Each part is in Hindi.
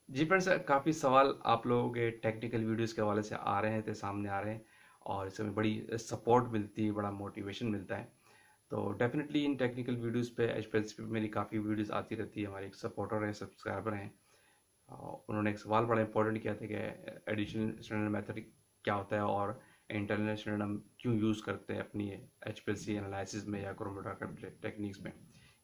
जी फ्रेंड्स, काफ़ी सवाल आप लोगों के टेक्निकल वीडियोस के हवाले से आ रहे थे, सामने आ रहे हैं। और इसमें बड़ी सपोर्ट मिलती है, बड़ा मोटिवेशन मिलता है। तो डेफिनेटली इन टेक्निकल वीडियोस पे एचपीएलसी पे मेरी काफ़ी वीडियोस आती रहती है। हमारे एक सपोर्टर हैं, सब्सक्राइबर हैं। उन्होंने एक सवाल बड़ा इंपॉर्टेंट किया था कि एडिशनल स्टैंडर्ड मेथड क्या होता है और इंटरनल स्टैंडर्ड हम क्यों यूज़ करते हैं अपनी एचपीएलसी एनालिसिस में या क्रोमेटोग्राफी टेक्निक्स में।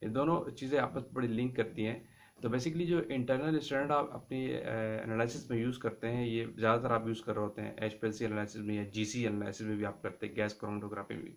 ये दोनों चीज़ें आपस में बड़ी लिंक करती हैं। तो बेसिकली जो इंटरनल स्टैंडर्ड आप अपनी एनालिसिस में यूज़ करते हैं, ये ज़्यादातर आप यूज़ कर रहे होते हैं एचपीएलसी एनालिसिस में या जीसी एनालिसिस में भी आप करते हैं, गैस क्रोमेटोग्राफी में भी।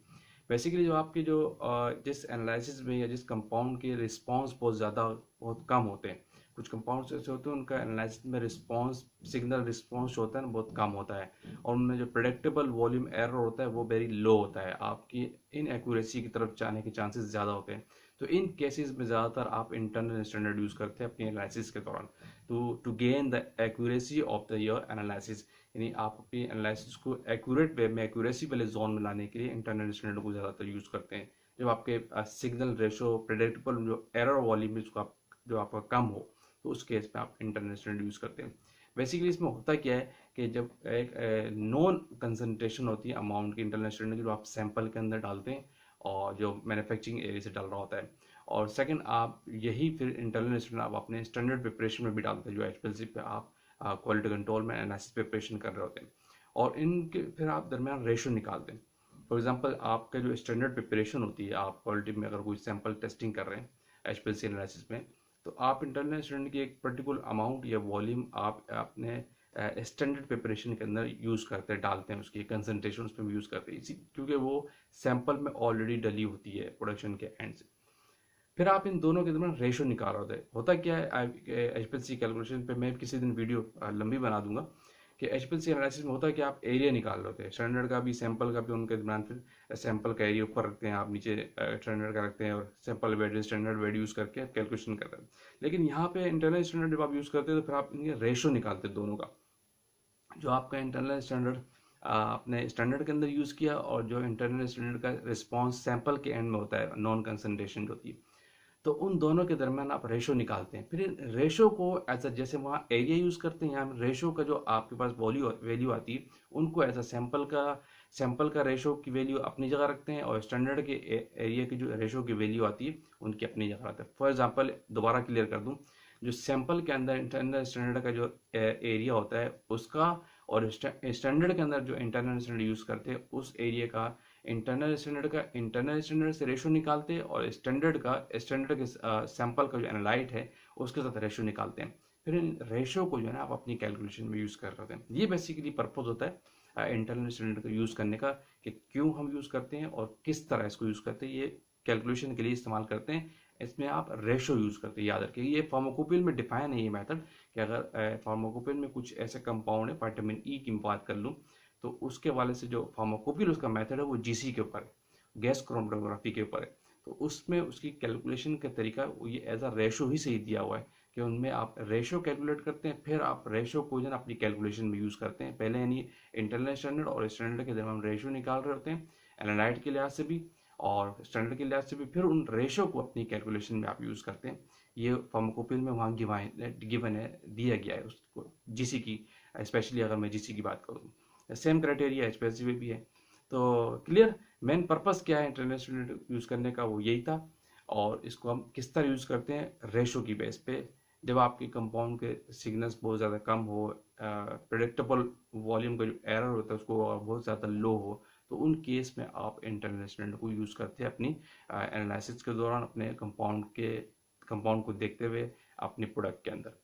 बेसिकली जो आपकी जो जिस एनालिसिस में या जिस कंपाउंड के रिस्पॉन्स बहुत कम होते हैं। कुछ कंपाउंड्स ऐसे होते हैं उनका एनालिसिस में रिस्पॉन्स, सिग्नल रिस्पॉन्स जो होता है ना, बहुत कम होता है। और उनमें जो प्रेडिक्टेबल वॉल्यूम एरर होता है वो वेरी लो होता है। आपकी इन एक्यूरेसी की तरफ जाने के चांसेस ज़्यादा होते हैं। तो इन केसेस में ज़्यादातर आप इंटरनल स्टैंडर्ड यूज़ करते हैं अपनी एनालिसिस के दौरान, to gain the accuracy of the your analysis. यानी आप अपनी एनालिसिस को एक्यूरेट वे में, एक्यूरेसी वाले जोन में लाने के लिए इंटरनल स्टैंडर्ड को ज़्यादातर यूज़ करते हैं। जब आपके सिग्नल रेशो, प्रेडिक्टेबल जो एरर वॉल्यूम जो आपका कम हो, तो उस केस में आप इंटरनल स्टैंडर्ड यूज़ करते हैं। बेसिकली इसमें होता क्या है कि जब एक नॉन कंसनट्रेशन होती है अमाउंट की इंटरनल स्टैंडर्ड की, जो आप सैंपल के अंदर डालते हैं और जो मैन्युफैक्चरिंग एरिया से डल रहा होता है। और सेकंड, आप यही फिर इंटरनल स्टैंडर्ड आप अपने स्टैंडर्ड प्रिपरेशन में भी डालते हैं, जो एचपीएलसी पे आप क्वालिटी कंट्रोल में एनालिसिस प्रिपरेशन कर रहे होते हैं। और इनके फिर आप दरमियान रेशो निकालते हैं। फॉर एग्जांपल, आपका जो स्टैंडर्ड प्रिपरेशन होती है, आप क्वालिटी में अगर कोई सैंपल टेस्टिंग कर रहे हैं एचपीएलसी एनालिसिस में, तो आप इंटरनल स्टैंडर्ड की एक पर्टिकुलर अमाउंट या वॉल्यूम आप अपने स्टैंडर्ड प्रिपरेशन के अंदर यूज़ करते हैं, डालते हैं, उसकी कंसनट्रेशन उसमें यूज़ करते हैं, इसी क्योंकि वो सैंपल में ऑलरेडी डली होती है प्रोडक्शन के एंड से। फिर आप इन दोनों के दरमियान रेशो निकाल रहे होते हैं। होता क्या है, एचपीएलसी कैलकुलेशन पे मैं किसी दिन वीडियो लंबी बना दूंगा कि एचपीएलसी एनालिसिस में होता है कि आप एरिया निकाल रहे होते हैं, स्टैंडर्ड का भी सैंपल का भी। उनके दरमियान फिर सैंपल का एरिया ऊपर रखते हैं, आप नीचे स्टैंडर्ड का रखते हैं, और सैंपल वेड, स्टैंडर्ड वेड यूज़ करके आप कैलकुलेशन कर रहे हैं। लेकिन यहाँ पे इंटरनल स्टैंडर्ड जब आप यूज़ करते हैं तो फिर आप इनके रेशो निकालते हैं दोनों का। जो आपका इंटरनल स्टैंडर्ड आपने स्टैंडर्ड के अंदर यूज़ किया, और जो इंटरनल स्टैंडर्ड का रिस्पॉन्स सैंपल के एंड में होता है, नॉन कंसनट्रेशन जो होती है, तो उन दोनों के दरमियान आप रेशो निकालते हैं। फिर इन रेशो को एज अ, जैसे वहाँ एरिया यूज़ करते हैं, यहाँ रेशो का जो आपके पास वैल्यू आती है, उनको एज अ सैंपल का रेशो की वैल्यू अपनी जगह रखते हैं, और स्टैंडर्ड के एरिया की जो रेशो की वैल्यू आती है उनकी अपनी जगह रखते हैं। फॉर एग्जांपल, दोबारा क्लियर कर दूं, जो सैंपल के अंदर इंटरनल स्टैंडर्ड का जो एरिया होता है उसका, और स्टैंडर्ड के अंदर जो इंटरनल स्टैंडर्ड यूज़ करते हैं उस एरिया का, इंटरनल स्टैंडर्ड से रेशो निकालते हैं, और स्टैंडर्ड के सैंपल का जो एनालाइट है उसके साथ रेशो निकालते हैं। फिर इन रेशो को जो है ना आप अपनी कैलकुलेशन में यूज़ कर रहे होते हैं। ये बेसिकली पर्पज होता है इंटरनल स्टैंडर्ड का यूज़ करने का, कि क्यों हम यूज़ करते हैं और किस तरह इसको यूज़ करते हैं। ये कैलकुलेशन के लिए इस्तेमाल करते हैं। इसमें आप रेशो यूज़ करते हैं, याद रखिए। ये फार्माकोपिल में डिफाइन है ये मेथड, कि अगर फार्माकोपिल में कुछ ऐसे कंपाउंड है, विटामिन ई की बात कर लूँ, तो उसके वाले से जो फार्माकोपिल उसका मेथड है वो जीसी के ऊपर है, गैस क्रोमेटोग्राफी के ऊपर है। तो उसमें उसकी कैलकुलेशन का तरीका ये एज अ रेशो ही सही दिया हुआ है, कि उनमें आप रेशो कैलकुलेट करते हैं, फिर आप रेशो को जो है अपनी कैलकुलेशन में यूज़ करते हैं। पहले यानी इंटरनल स्टैंडर्ड और स्टैंडर्ड के दरमियान रेशो निकाल रहे होते हैं, एनालाइट के लिहाज से भी और स्टैंडर्ड के लिहाज से भी, फिर उन रेशो को अपनी कैलकुलेशन में आप यूज़ करते हैं। ये फार्माकोपिल में वहाँ गिवन है, दिया गया है उसको, जीसी की, स्पेशली अगर मैं जीसी की बात करूँ। सेम क्राइटेरिया एचपीएलसी में भी है। तो क्लियर, मेन पर्पस क्या है इंटरनल स्टैंडर्ड यूज़ करने का, वो यही था। और इसको हम किस तरह यूज़ करते हैं, रेशो की बेस पे। जब आपके कंपाउंड के सिग्नल्स बहुत ज़्यादा कम हो, प्रेडिक्टेबल वॉल्यूम का जो एरर होता है उसको बहुत ज़्यादा लो हो, तो उन केस में आप इंटरनल स्टैंडर्ड को यूज़ करते हैं अपनी एनालिसिस के दौरान, अपने कंपाउंड को देखते हुए अपने प्रोडक्ट के अंदर।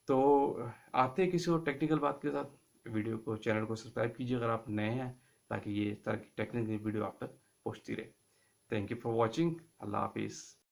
तो आते हैं किसी और टेक्निकल बात के साथ। वीडियो को, चैनल को सब्सक्राइब कीजिए अगर आप नए हैं, ताकि ये इस तरह की टेक्निकल वीडियो आप तक पहुंचती रहे। Thank you for watching. अल्लाह हाफिज़।